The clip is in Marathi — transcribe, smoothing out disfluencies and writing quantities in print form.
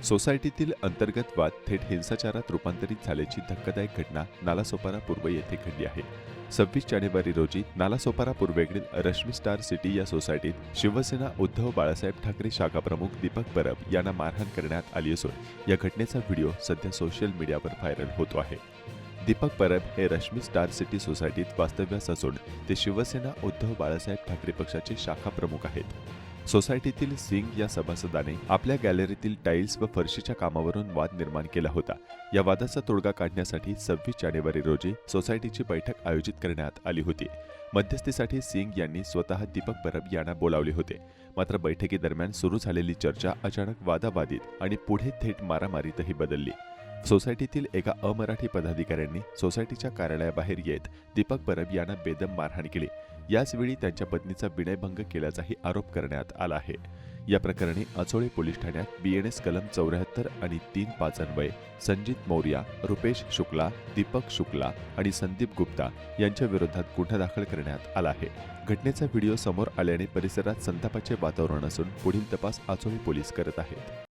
सोसायटीतील अंतर्गत वाद थेट हिंसाचारात रूपांतरित झाल्याची धक्कादायक घटना नालासोपारा पूर्व येथे घडली आहे. 26 जानेवारी रोजी नालासोपारा पूर्वेकडील रश्मी स्टार सिटी या सोसायटीत शिवसेना उद्धव बाळासाहेब ठाकरे शाखा प्रमुख दीपक परब यांना मारहाण करण्यात आली असून या घटनेचा व्हिडिओ सध्या सोशल मीडियावर व्हायरल होतो आहे. दीपक परब हे रश्मी स्टार सिटी सोसायटीत वास्तव्यास असून ते शिवसेना उद्धव बाळासाहेब ठाकरे पक्षाचे शाखा प्रमुख आहेत. सोसायटीतील सिंग या सभासदाने आपल्या गॅलरीतील टाइल्स व फरशीच्या कामावरून वाद निर्माण केला होता. या वादाचा तोडगा काढण्यासाठी 26 जानेवारी रोजी सोसायटीची बैठक आयोजित करण्यात आली होती. मध्यस्थीसाठी सिंग यांनी स्वतः दीपक परब यांना बोलावले होते. मात्र बैठकीदरम्यान सुरू झालेली चर्चा अचानक वादावादीत आणि पुढे थेट मारामारीतही बदलली. सोसायटीतील एका अमराठी पदाधिकाऱ्यांनी सोसायटीच्या कार्यालयाबाहेर येत दीपक परब यांना बेदम मारहाण केली. याचवेळी त्यांच्या पत्नीचा विनयभंग केल्याचाही आरोप करण्यात आला आहे. या प्रकरणी अचोळे पोलीस ठाण्यात BNS कलम 74 आणि 3(5) अन्वये संजित मौर्या, रुपेश शुक्ला, दीपक शुक्ला आणि संदीप गुप्ता यांच्या विरोधात गुन्हा दाखल करण्यात आला आहे. घटनेचा व्हिडिओ समोर आल्याने परिसरात संतापाचे वातावरण असून पुढील तपास अचोळे पोलीस करत आहेत.